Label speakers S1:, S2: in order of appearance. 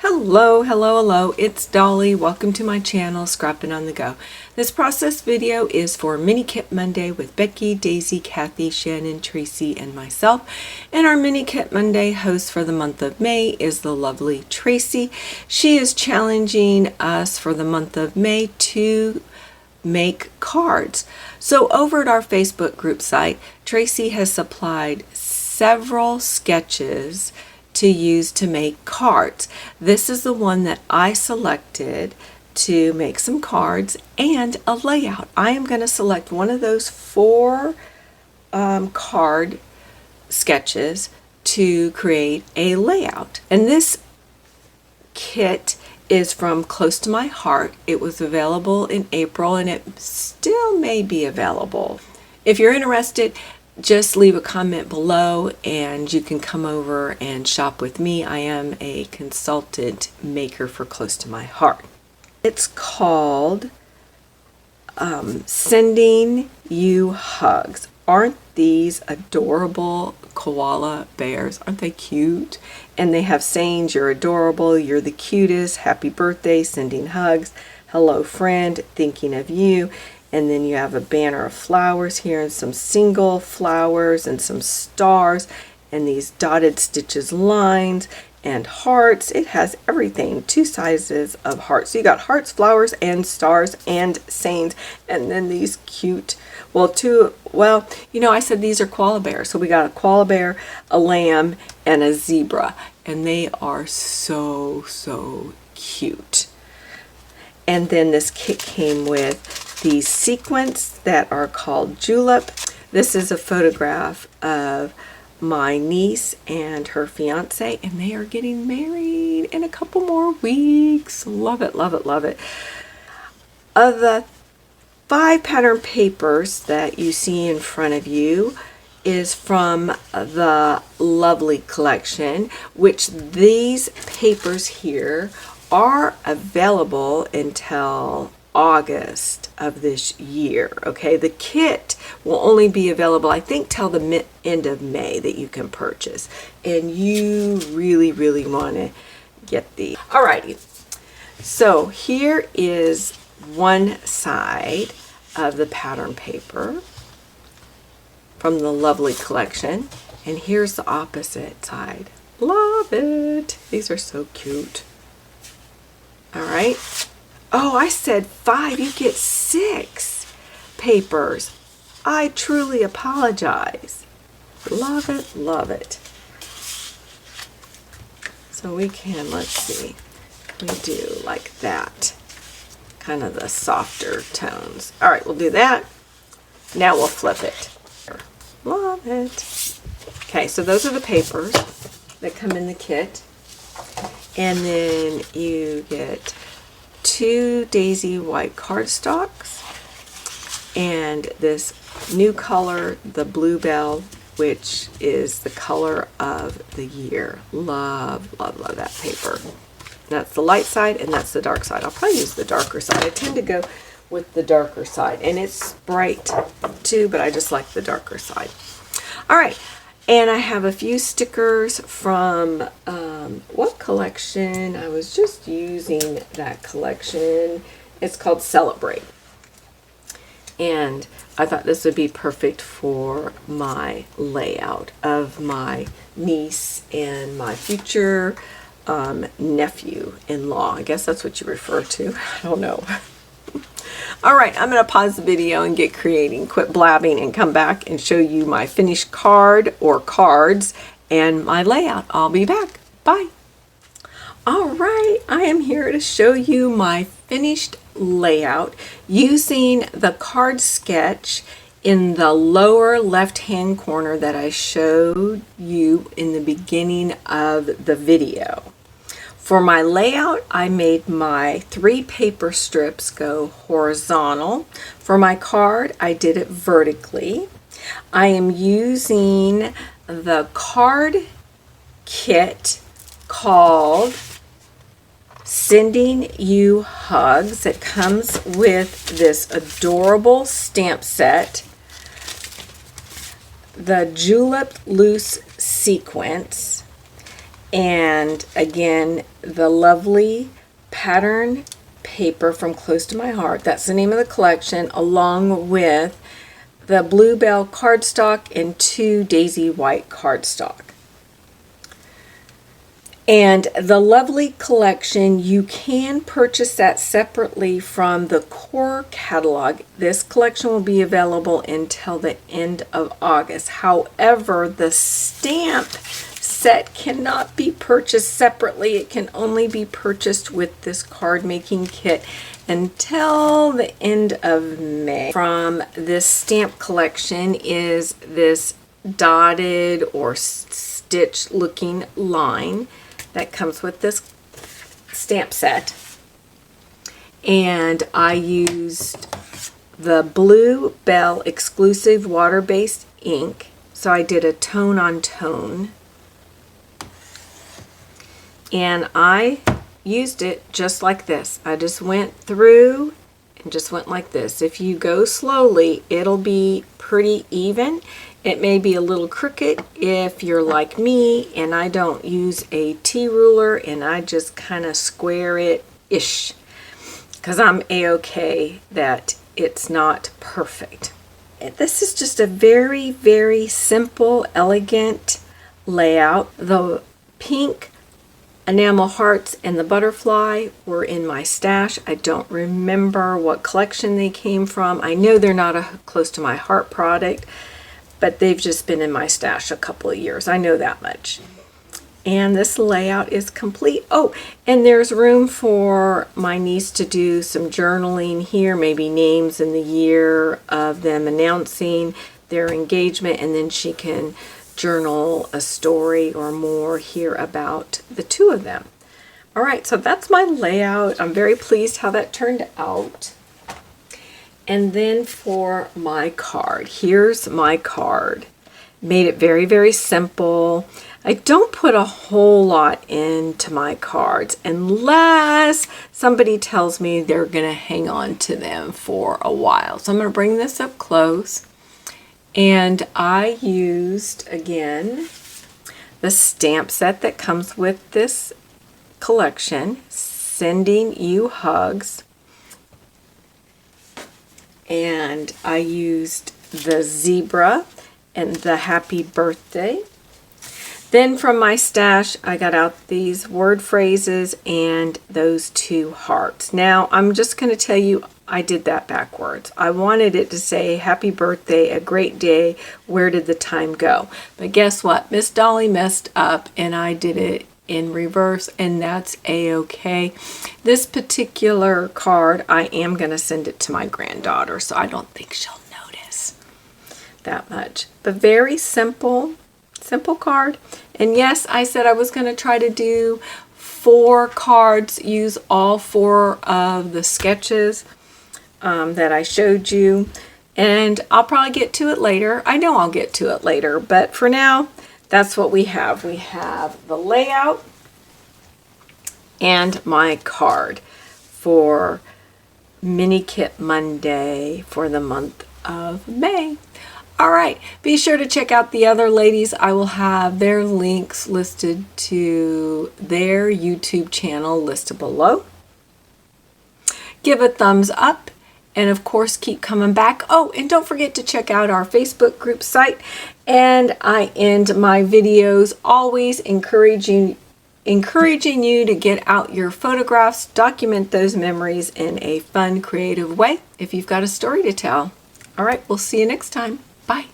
S1: Hello, hello, hello, it's Dolly. Welcome to my channel, Scrapping on the Go. This process video is for Mini Kit Monday with Becky, Daisy, Kathy, Shannon, Tracy, and myself. And our Mini Kit Monday host for the month of May is the lovely Tracy. She is challenging us for the month of May to make cards. So over at our Facebook group site, Tracy has supplied several sketches to use to make cards. This is the one that I selected to make some cards and a layout. I am going to select one of those four card sketches to create a layout. And this kit is from Close to My Heart. It was available in April and it still may be available. If you're interested, just leave a comment below and you can come over and shop with me. I am a consultant maker for Close to My Heart. It's called Sending You Hugs. Aren't these adorable koala bears? Aren't they cute? And they have sayings: you're adorable, you're the cutest, happy birthday, sending hugs, hello friend, thinking of you. And then you have a banner of flowers here and some single flowers and some stars and these dotted stitches lines and hearts. It has everything, two sizes of hearts. So you got hearts, flowers, and stars and sayings. And then these cute, I said these are koala bears. So we got a koala bear, a lamb, and a zebra. And they are so cute. And then this kit came with these sequins that are called julep. This is a photograph of my niece and her fiance, and they are getting married in a couple more weeks. Love it, love it, love it. Of the 5 pattern papers that you see in front of you is from the Lovely collection, which these papers here are available until August of this year. Okay, the kit will only be available, I think, till the end of May that you can purchase, and you really want to get these. Alrighty, so here is one side of the pattern paper from the Lovely collection, and here's the opposite side. Love it. These are so cute. All right. Oh, I said 5. You get 6 papers. I truly apologize. Love it, love it. So we can, let's see, we do like that. Kind of the softer tones. All right, we'll do that. Now we'll flip it. Love it. Okay, so those are the papers that come in the kit. And then you get 2 daisy white cardstocks and this new color, the bluebell, which is the color of the year. Love, love, love that paper. That's the light side and that's the dark side. I'll probably use the darker side. I tend to go with the darker side, and it's bright too, but I just like the darker side. All right. And I have a few stickers from what collection? I was just using that collection. It's called Celebrate. And I thought this would be perfect for my layout of my niece and my future nephew-in-law. I guess that's what you refer to. I don't know. All right, I'm going to pause the video and get creating, quit blabbing, and come back and show you my finished card or cards and my layout. I'll be back. Bye. All right, I am here to show you my finished layout using the card sketch in the lower left-hand corner that I showed you in the beginning of the video. For my layout, I made my 3 paper strips go horizontal. For my card, I did it vertically. I am using the card kit called Sending You Hugs. It comes with this adorable stamp set, the julep loose sequence, And again, the lovely pattern paper from Close to My Heart. That's the name of the collection, along with the Bluebell cardstock and 2 Daisy White cardstock. And the lovely collection, you can purchase that separately from the core catalog. This collection will be available until the end of August. However, the stamp set cannot be purchased separately. It can only be purchased with this card making kit until the end of May. From this stamp collection is this dotted or stitch looking line that comes with this stamp set. And I used the Bluebell exclusive water-based ink. So I did a tone on tone. And I used it just like this. I just went through and just went like this. If you go slowly, it'll be pretty even. It may be a little crooked if you're like me and I don't use a T-ruler and I just kind of square it-ish, because I'm a-okay that it's not perfect. This is just a very, very simple, elegant layout. The pink enamel hearts and the butterfly were in my stash. I don't remember what collection they came from. I know they're not a Close to My Heart product, but they've just been in my stash a couple of years. I know that much. And this layout is complete. Oh, and there's room for my niece to do some journaling here, maybe names and the year of them announcing their engagement, and then she can journal a story or more here about the two of them. All right, so that's my layout. I'm very pleased how that turned out. And then for my card, here's my card. Made it very, very simple. I don't put a whole lot into my cards unless somebody tells me they're going to hang on to them for a while. So I'm going to bring this up close. And I used, again, the stamp set that comes with this collection, Sending You Hugs. And I used the zebra and the happy birthday. Then from my stash, I got out these word phrases and those 2 hearts. Now, I'm just going to tell you, I did that backwards. I wanted it to say, happy birthday, a great day, where did the time go? But guess what? Miss Dolly messed up and I did it in reverse, and that's a-okay. This particular card, I am going to send it to my granddaughter, so I don't think she'll notice that much. But very simple card. And yes, I said I was going to try to do 4 cards, use all 4 of the sketches that I showed you, and I'll probably get to it later. I know I'll get to it later, but for now, that's what we have. We have the layout and my card for Mini Kit Monday for the month of May. All right, be sure to check out the other ladies. I will have their links listed to their YouTube channel listed below. Give a thumbs up, and of course keep coming back. Oh, and don't forget to check out our Facebook group site. And I end my videos always encouraging you to get out your photographs, document those memories in a fun, creative way if you've got a story to tell. All right, we'll see you next time. Bye.